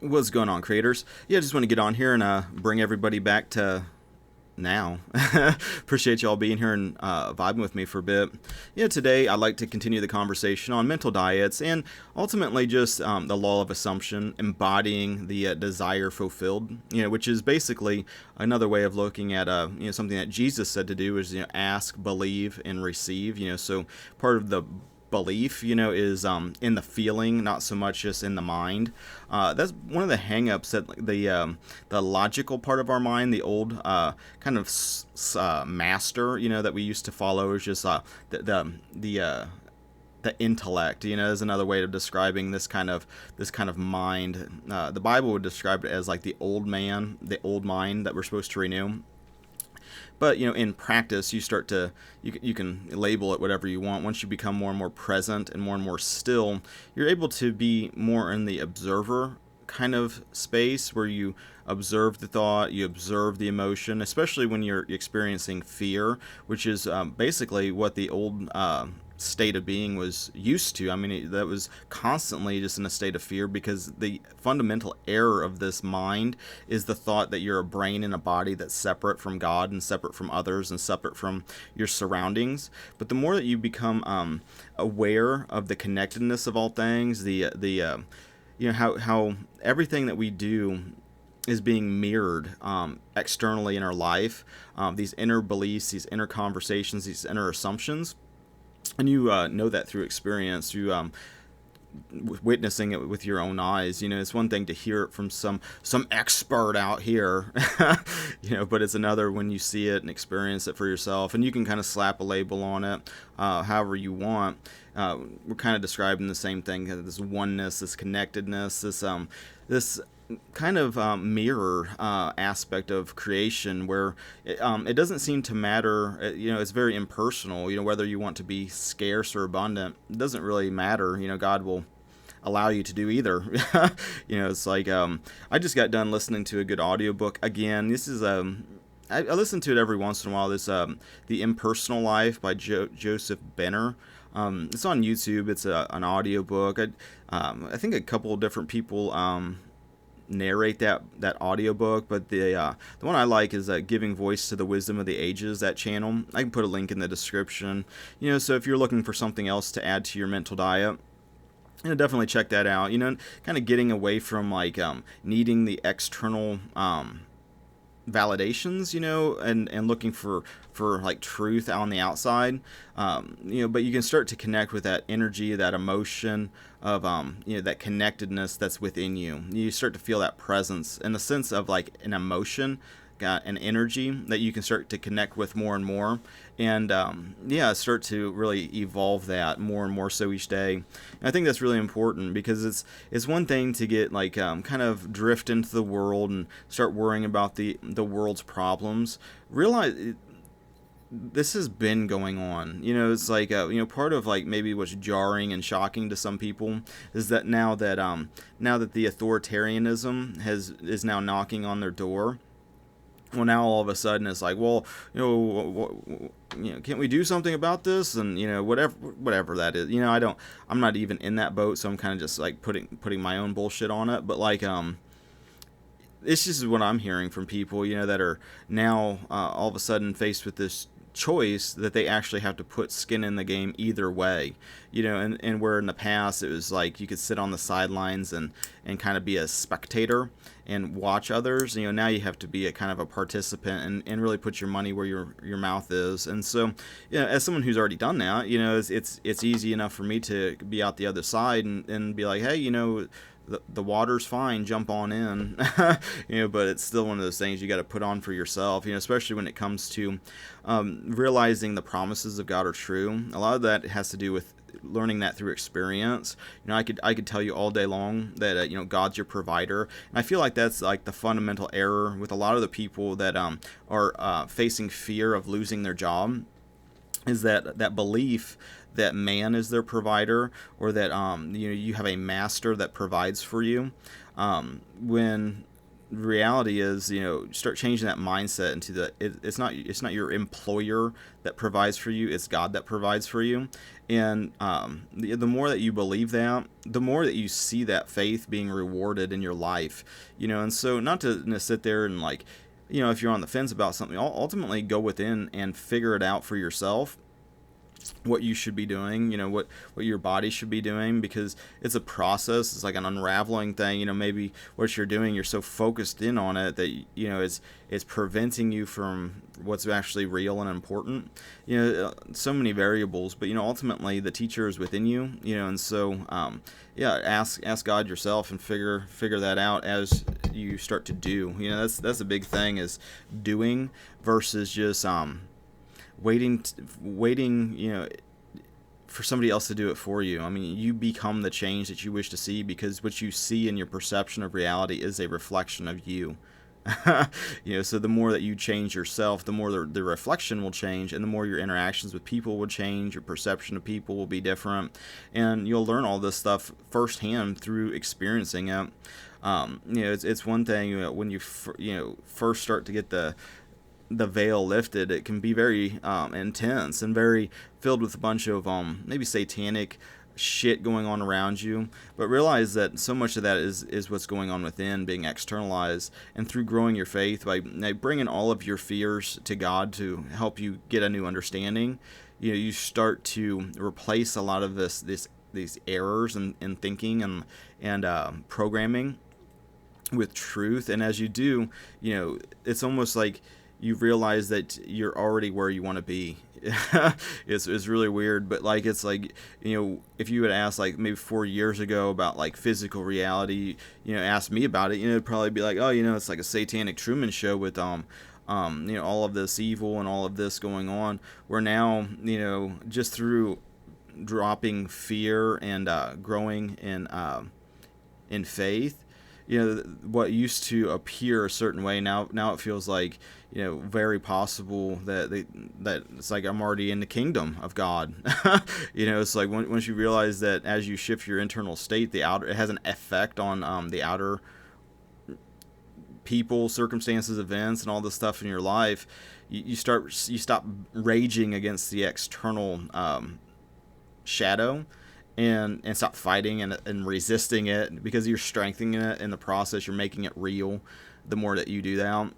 What's going on, creators? Yeah, I just want to get on here and bring everybody back to now. Appreciate y'all being here and vibing with me for a bit. Today I'd like to continue the conversation on mental diets and ultimately just the law of assumption, embodying the desire fulfilled. Which is basically another way of looking at something that Jesus said to do is ask, believe, and receive. So part of the belief, is in the feeling, not so much just in the mind. That's one of the hangups that the logical part of our mind, the old kind of master, that we used to follow, is just the intellect, is another way of describing this kind of mind. The Bible would describe it as like the old man, the old mind that we're supposed to renew. But in practice, you can label it whatever you want. Once you become more and more present and more still, you're able to be more in the observer kind of space where you observe the thought, you observe the emotion, especially when you're experiencing fear, which is basically what the old state of being was used to. I mean, that was constantly just in a state of fear, because the fundamental error of this mind is the thought that you're a brain in a body that's separate from God and separate from others and separate from your surroundings. But the more that you become aware of the connectedness of all things, how everything that we do is being mirrored externally in our life, these inner beliefs, these inner conversations, these inner assumptions. And you know that through experience, through witnessing it with your own eyes. It's one thing to hear it from some expert out here, but it's another when you see it and experience it for yourself. And you can kind of slap a label on it however you want. We're kind of describing the same thing: this oneness, this connectedness, this kind of mirror aspect of creation, where it doesn't seem to matter. It's very impersonal. Whether you want to be scarce or abundant, it doesn't really matter. God will allow you to do either. It's like I just got done listening to a good audiobook again. This is I listen to it every once in a while. This The Impersonal Life by Joseph Benner. It's on YouTube. It's an audiobook. I think a couple of different people narrate that audiobook, but the one I like is Giving Voice to the Wisdom of the Ages, that channel. I can put a link in the description. So if you're looking for something else to add to your mental diet, definitely check that out. Kind of getting away from needing the external validations, and looking for like truth on the outside, but you can start to connect with that energy, that emotion of that connectedness that's within you. You start to feel that presence in the sense of like an emotion, got an energy that you can start to connect with more and more, and start to really evolve that more and more so each day. And I think that's really important, because it's one thing to get kind of drift into the world and start worrying about the world's problems. Realize this has been going on. It's like part of maybe what's jarring and shocking to some people is that now that the authoritarianism is now knocking on their door. Well, now all of a sudden it's like, well, can't we do something about this? And whatever that is. I'm not even in that boat, so I'm kind of just like putting my own bullshit on it. But it's just what I'm hearing from people, that are now all of a sudden faced with this choice that they actually have to put skin in the game either way. And where in the past it was like you could sit on the sidelines and kind of be a spectator and watch others. Now you have to be a kind of a participant and really put your money where your mouth is. And so, as someone who's already done that, it's easy enough for me to be out the other side and be like, hey, the water's fine, jump on in. But it's still one of those things you got to put on for yourself, especially when it comes to realizing the promises of God are true. A lot of that has to do with learning that through experience. I could tell you all day long that God's your provider, and I feel like that's like the fundamental error with a lot of the people that are facing fear of losing their job, is that belief that man is their provider, or that you have a master that provides for you, when reality is, start changing that mindset into it's not your employer that provides for you, it's God that provides for you. And the more that you believe that, the more that you see that faith being rewarded in your life. And so, not to sit there and, like, if you're on the fence about something, ultimately go within and figure it out for yourself, what you should be doing, what your body should be doing, because it's a process. It's like an unraveling thing. Maybe what you're doing, you're so focused in on it that, it's preventing you from what's actually real and important. So many variables, but, ultimately the teacher is within you, and so, ask God yourself and figure that out as you start to do. That's a big thing, is doing versus just, waiting, for somebody else to do it for you. I mean, you become the change that you wish to see, because what you see in your perception of reality is a reflection of you. So the more that you change yourself, the more the reflection will change, and the more your interactions with people will change, your perception of people will be different, and you'll learn all this stuff firsthand through experiencing it. It's one thing, when you first start to get the veil lifted, it can be very intense and very filled with a bunch of maybe satanic shit going on around you, but realize that so much of that is what's going on within, being externalized. And through growing your faith, by bringing all of your fears to God to help you get a new understanding, you start to replace a lot of these errors in thinking and programming with truth. And as you do, it's almost like you realize that you're already where you want to be. It's really weird, but it's like, if you had asked, like, maybe 4 years ago about, like, physical reality, asked me about it, it'd probably be like, oh, it's like a satanic Truman Show with all of this evil and all of this going on. Where now, just through dropping fear and growing in faith, what used to appear a certain way, now it feels like, very possible that it's like I'm already in the kingdom of God. It's like once you realize that as you shift your internal state, it has an effect on the outer people, circumstances, events, and all this stuff in your life. You stop raging against the external shadow, and stop fighting and resisting it, because you're strengthening it in the process. You're making it real the more that you do that,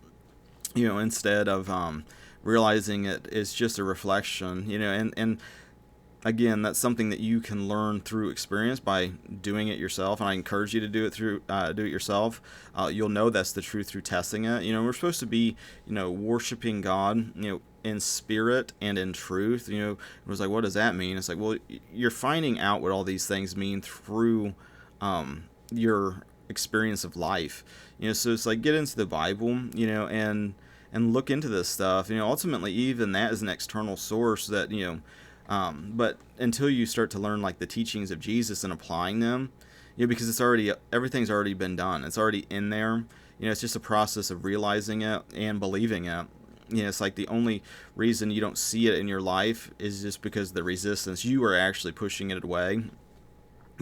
instead of realizing it is just a reflection, and again, that's something that you can learn through experience by doing it yourself. And I encourage you to do it yourself. You'll know that's the truth through testing it. We're supposed to be, worshiping God, in spirit and in truth. It was like, what does that mean? It's like, well, you're finding out what all these things mean through your experience of life. So it's like, get into the Bible, and look into this stuff. Ultimately, even that is an external source that, but until you start to learn, like, the teachings of Jesus and applying them, because everything's already been done. It's already in there. It's just a process of realizing it and believing it. It's like the only reason you don't see it in your life is just because of the resistance. You are actually pushing it away,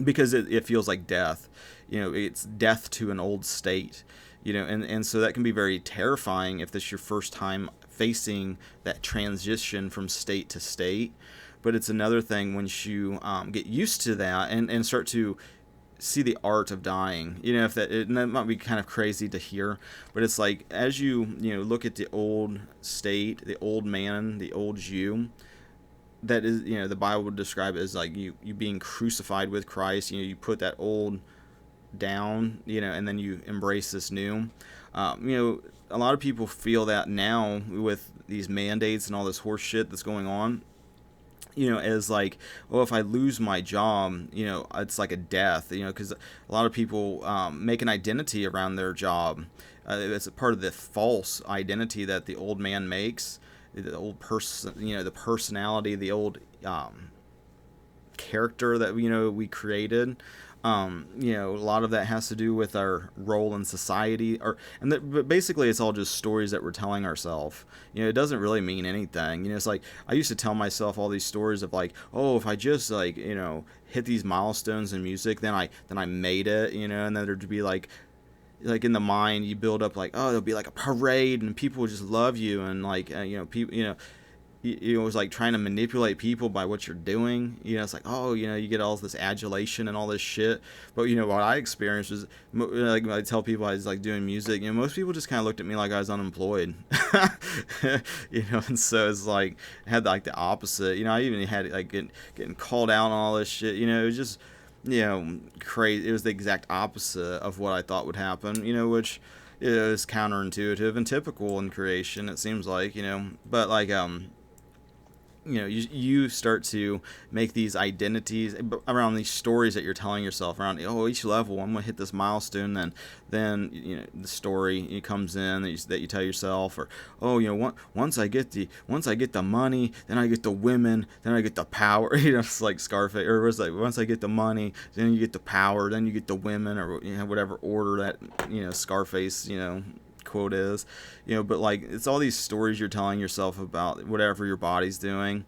because it feels like death. It's death to an old state. And so that can be very terrifying if this is your first time facing that transition from state to state. But it's another thing once you get used to that and start to see the art of dying. If and that might be kind of crazy to hear, but it's like, as you look at the old state, the old man, the old you, that is, the Bible would describe it as like you being crucified with Christ. You put that old down, and then you embrace this new. A lot of people feel that now with these mandates and all this horse shit that's going on, as like, oh, if I lose my job, it's like a death, because a lot of people make an identity around their job. It's a part of the false identity that the old man makes, the old person, the personality, the old character that we created. A lot of that has to do with our role in society, but basically it's all just stories that we're telling ourselves. It doesn't really mean anything. It's like, I used to tell myself all these stories of like, oh, if I just like, hit these milestones in music, then I made it, and then there'd be like, like in the mind you build up like, oh, there'll be like a parade and people will just love you, and like people, you was like trying to manipulate people by what you're doing. It's like, oh, you get all this adulation and all this shit. But what I experienced was, like, I tell people I was like doing music, most people just kind of looked at me like I was unemployed. And so it's like, I had like the opposite. I even had like getting called out on all this shit. It was just, crazy. It was the exact opposite of what I thought would happen, which is counterintuitive and typical in creation, it seems like, but like, you start to make these identities around these stories that you're telling yourself around, each level I'm gonna hit this milestone, then the story comes in that you tell yourself, or once I get the money, then I get the women, then I get the power. It's like Scarface, or it's like, once I get the money, then you get the power, then you get the women, or whatever order that Scarface quote is. But like, it's all these stories you're telling yourself about whatever your body's doing.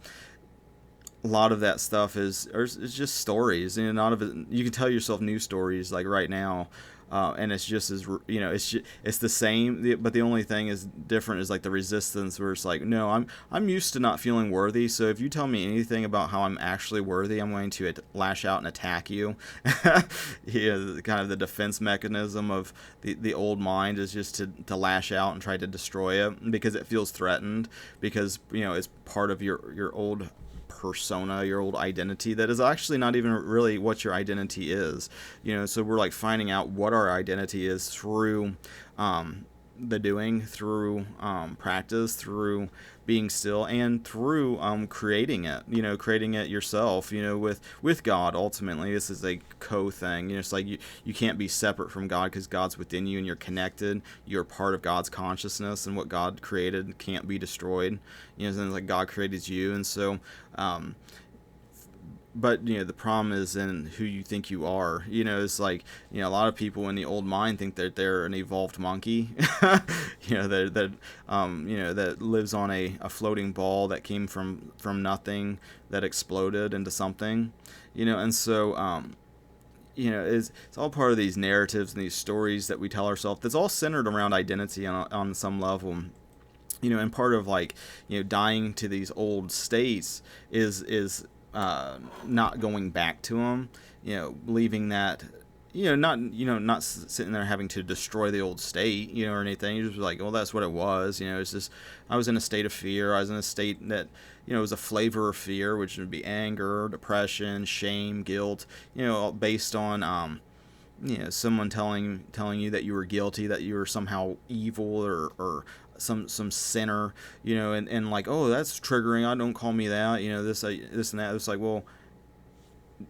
A lot of that stuff is just stories, and a lot of it you can tell yourself new stories like right now, and it's just as it's the same, but the only thing is different is like the resistance, where it's like, no, I'm used to not feeling worthy, so if you tell me anything about how I'm actually worthy, I'm going to lash out and attack you. Kind of the defense mechanism of the old mind is just to lash out and try to destroy it, because it feels threatened, because it's part of your old persona, your old identity, that is actually not even really what your identity is. So we're like finding out what our identity is through the doing, through practice, through being still, and through creating it yourself, with God. Ultimately, this is a thing. It's like you can't be separate from God, because God's within you and you're connected. You're part of God's consciousness, and what God created can't be destroyed. It's like God created you, and so but the problem is in who you think you are. It's like, a lot of people in the old mind think that they're an evolved monkey. That lives on a floating ball that came from nothing, that exploded into something. And so it's all part of these narratives and these stories that we tell ourselves, that's all centered around identity on some level. And part of like, dying to these old states is not going back to them, leaving that, not sitting there having to destroy the old state, or anything. You're just like, well, that's what it was. It's just, I was in a state of fear. I was in a state that, it was a flavor of fear, which would be anger, depression, shame, guilt, based on, someone telling you that you were guilty, that you were somehow evil, or some sinner, and like, oh, that's triggering. Don't call me that. This and that. It's like, well,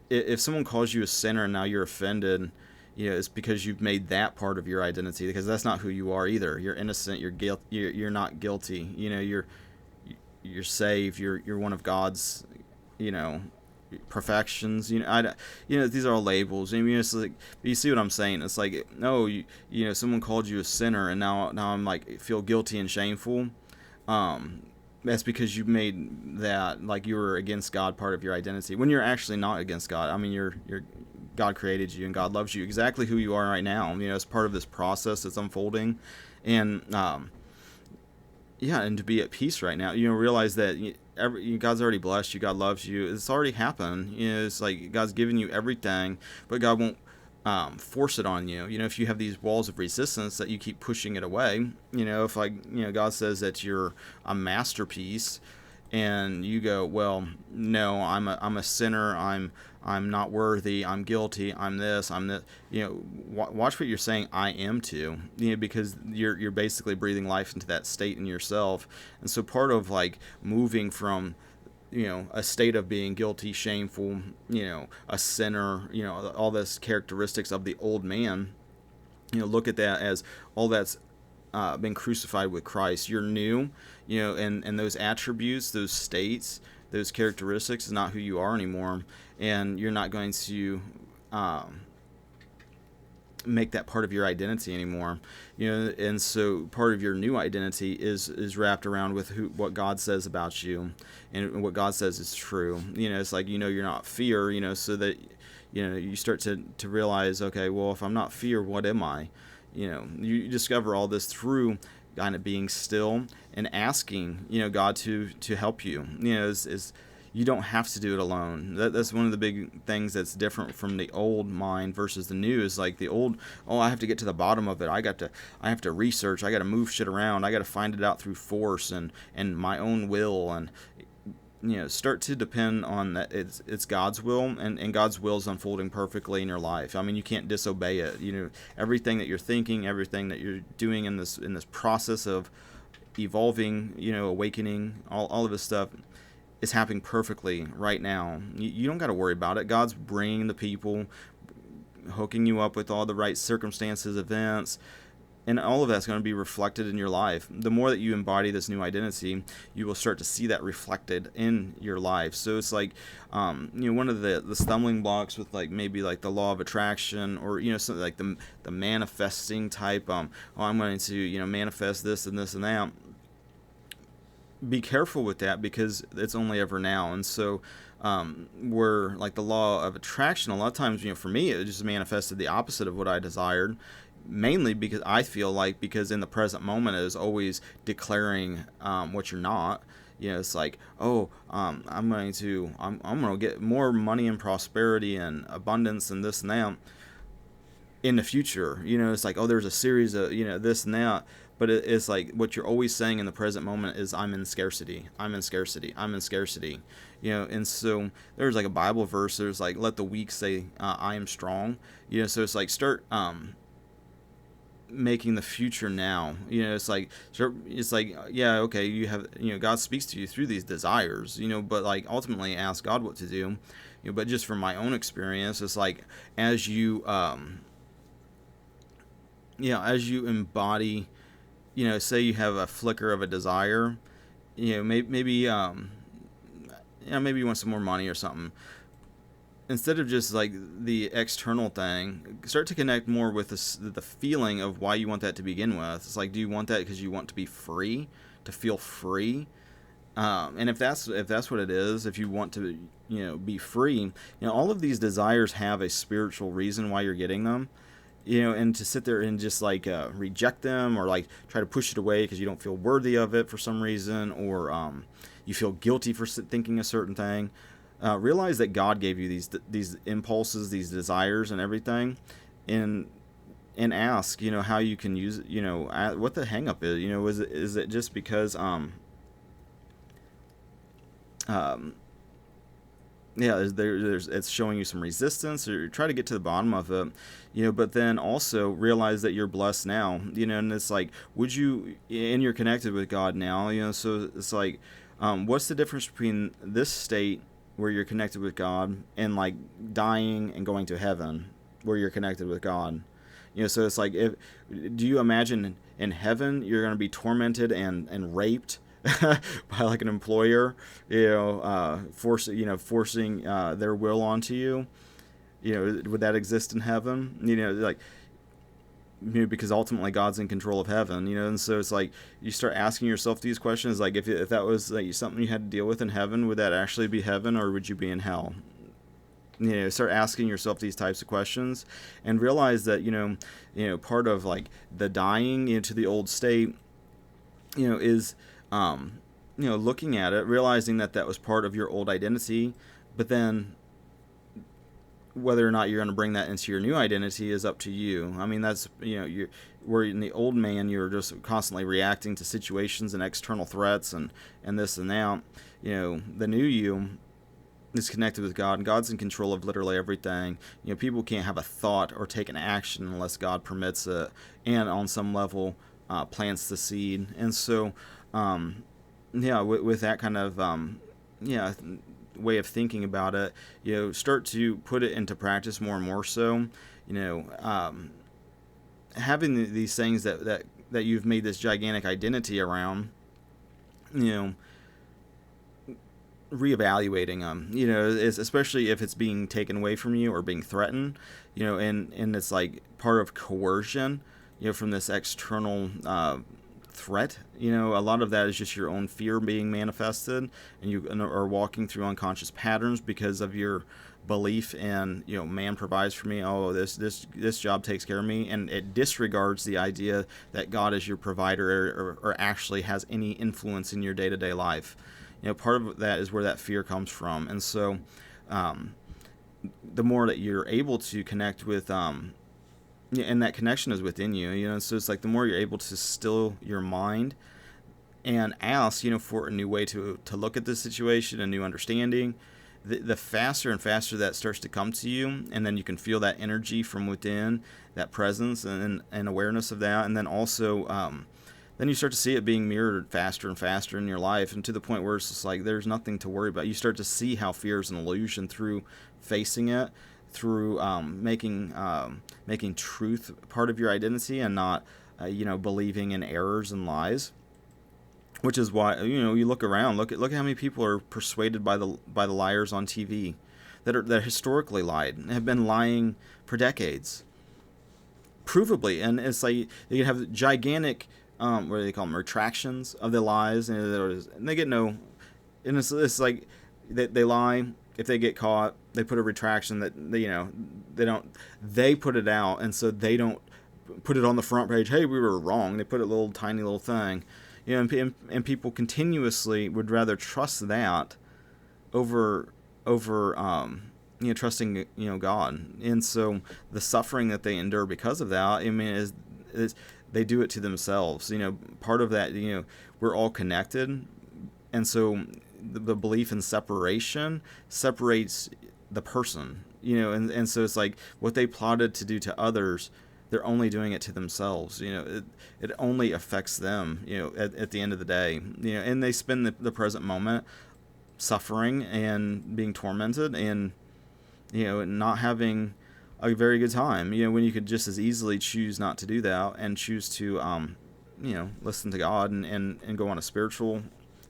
if someone calls you a sinner and now you're offended, it's because you've made that part of your identity, because that's not who you are either. You're innocent. You're not guilty. You're saved. You're one of God's, perfections. These are all labels. I mean, it's like, you see what I'm saying? It's like, no, someone called you a sinner, and now I'm like, feel guilty and shameful. That's because you made that, like, you were against God part of your identity, when you're actually not against God. I mean, you're God created you, and God loves you exactly who you are right now. As part of this process that's unfolding, and and to be at peace right now. Realize that God's already blessed you. God loves you. It's already happened. It's like God's given you everything, but God won't force it on you. If you have these walls of resistance that you keep pushing it away, if like, God says that you're a masterpiece, and you go, well, no, I'm a sinner. I'm not worthy. I'm guilty. I'm this. I'm that. Watch what you're saying. I am to. Because you're basically breathing life into that state in yourself. And so part of like moving from, a state of being guilty, shameful, a sinner, all those characteristics of the old man, look at that as all that's been crucified with Christ. You're new, and those attributes, those states, those characteristics is not who you are anymore, and you're not going to make that part of your identity anymore. And so part of your new identity is wrapped around with what God says about you, and what God says is true. It's like, you're not fear, so that you start to realize, okay, well, if I'm not fear, what am I? You discover all this through kind of being still and asking, God to help you. Is you don't have to do it alone. That's one of the big things that's different from the old mind versus the new. Is like the old, oh, I have to get to the bottom of it. I have to research. I got to move shit around. I got to find it out through force and my own will, and start to depend on that it's God's will, and God's will is unfolding perfectly in your life. I mean, you can't disobey it. Everything that you're thinking, everything that you're doing in this process of evolving, awakening, all of this stuff is happening perfectly right now. You don't got to worry about it. God's bringing the people, hooking you up with all the right circumstances, events, and all of that's going to be reflected in your life. The more that you embody this new identity, you will start to see that reflected in your life. So it's like, one of the stumbling blocks with maybe the law of attraction, or something like the manifesting type. I'm going to manifest this and this and that. Be careful with that, because it's only ever now. And so where the law of attraction, a lot of times, for me, it just manifested the opposite of what I desired, mainly because I feel because in the present moment it is always declaring what you're not. It's like, oh, I'm going to get more money and prosperity and abundance and this and that in the future. It's like, oh, there's a series of this and that. But it's like what you're always saying in the present moment is, I'm in scarcity, I'm in scarcity, I'm in scarcity. And so there's a Bible verse, there's let the weak say, I am strong. So it's start making the future now. It's yeah, okay, you have, God speaks to you through these desires, but ultimately ask God what to do. But just from my own experience, it's as you as you embody, say you have a flicker of a desire, maybe you want some more money or something. Instead of just the external thing, start to connect more with the feeling of why you want that to begin with. It's do you want that because you want to be free, to feel free? And if that's what it is, if you want to be free, all of these desires have a spiritual reason why you're getting them. And to sit there and just reject them, or try to push it away because you don't feel worthy of it for some reason, or you feel guilty for thinking a certain thing. Realize that God gave you these impulses, these desires, and everything, and ask, how you can use it. What the hang up is. Is it just because there's it's showing you some resistance, or try to get to the bottom of it, but then also realize that you're blessed now, and it's would you, and you're connected with God now, so it's what's the difference between this state where you're connected with God and dying and going to heaven where you're connected with God? So it's do you imagine in heaven you're going to be tormented and raped by an employer, forcing their will onto you? Would that exist in heaven? Because ultimately God's in control of heaven, and so it's you start asking yourself these questions, if that was something you had to deal with in heaven, would that actually be heaven, or would you be in hell? Start asking yourself these types of questions, and realize that part of the dying to the old state is looking at it, realizing that was part of your old identity, but then whether or not you're going to bring that into your new identity is up to you. I mean, that's, where in the old man, you're just constantly reacting to situations and external threats and this and that. The new you is connected with God, and God's in control of literally everything. People can't have a thought or take an action unless God permits it, and on some level plants the seed. And so, with that kind of, way of thinking about it, start to put it into practice more and more so, having these things that you've made this gigantic identity around, reevaluating them, especially if it's being taken away from you or being threatened, and it's part of coercion, from this external threat. A lot of that is just your own fear being manifested, and you are walking through unconscious patterns because of your belief in, man provides for me. Oh, this job takes care of me, and it disregards the idea that God is your provider, or actually has any influence in your day-to-day life. Part of that is where that fear comes from. And so the more that you're able to connect with, and that connection is within you, so it's like the more you're able to still your mind and ask, for a new way to look at this situation, a new understanding, the faster and faster that starts to come to you, and then you can feel that energy from within, that presence and awareness of that, and then also then you start to see it being mirrored faster and faster in your life, and to the point where it's just like there's nothing to worry about. You start to see how fear is an illusion through facing it, through making truth part of your identity, and not believing in errors and lies. Which is why you look around, look at how many people are persuaded by the liars on TV that historically lied and have been lying for decades, provably. And it's like you have gigantic what do they call them, retractions of the lies, and they get no. And it's like they lie. If they get caught, they put a retraction that they put it out, and so they don't put it on the front page. Hey, we were wrong. They put a little tiny little thing. And people continuously would rather trust that over trusting God. And so the suffering that they endure because of that, is they do it to themselves. Part of that, we're all connected, and so the belief in separation separates the person. And so it's like what they plotted to do to others, they're only doing it to themselves. It only affects them, at the end of the day, and they spend the present moment suffering and being tormented and, not having a very good time, when you could just as easily choose not to do that and choose to, listen to God and go on a spiritual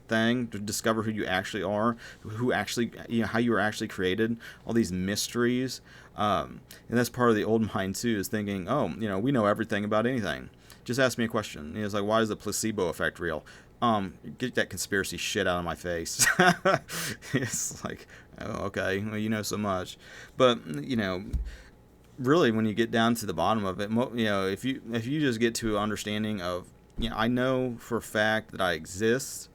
thing to discover who you actually are, who actually, how you were actually created, all these mysteries. And that's part of the old mind too, is thinking, oh, we know everything about anything. Just ask me a question. It's like, why is the placebo effect real? Get that conspiracy shit out of my face. It's like, oh, okay, well, you know so much. But, really, when you get down to the bottom of it, if you just get to an understanding of, I know for a fact that I exist.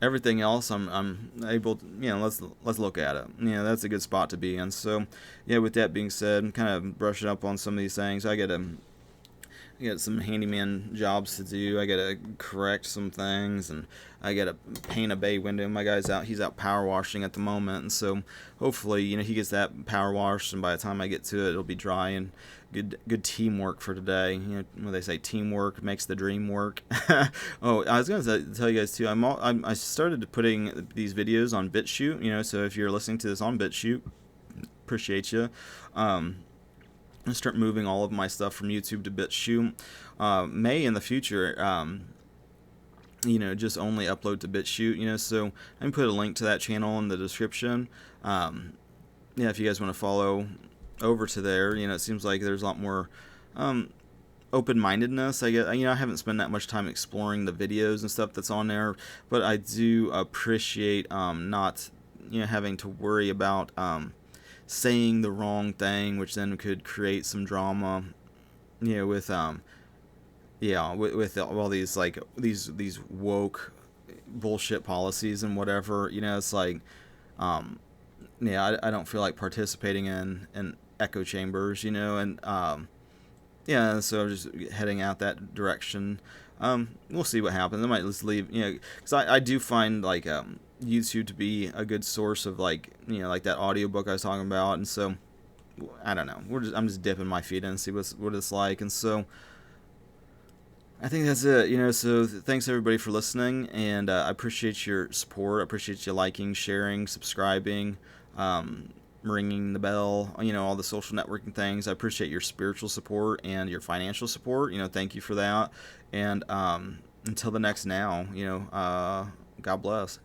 Everything else, I'm able to, let's look at it. That's a good spot to be in. So, with that being said, kind of brushing up on some of these things. I got some handyman jobs to do. I got to correct some things, and I got to paint a bay window. My guy's out. He's out power washing at the moment, and so hopefully, he gets that power washed, and by the time I get to it, it'll be dry and good teamwork for today. When they say teamwork makes the dream work. Oh, I was going to tell you guys too. I started putting these videos on BitChute. So if you're listening to this on BitChute, appreciate you. I start moving all of my stuff from YouTube to BitChute. May in the future, just only upload to BitChute. So I can put a link to that channel in the description. If you guys want to follow over to there, it seems like there's a lot more open-mindedness. I haven't spent that much time exploring the videos and stuff that's on there, but I do appreciate not having to worry about saying the wrong thing, which then could create some drama, with all these like these woke bullshit policies and whatever. It's like I don't feel like participating in echo chambers, and so I'm just heading out that direction. We'll see what happens. I might just leave, because I do find like YouTube to be a good source of like that audiobook I was talking about, and so I don't know. I'm just dipping my feet in and see what it's like, and so I think that's it. So thanks everybody for listening, and I appreciate your support. I appreciate you liking, sharing, subscribing, ringing the bell, all the social networking things. I appreciate your spiritual support and your financial support. Thank you for that. And until the next now, God bless.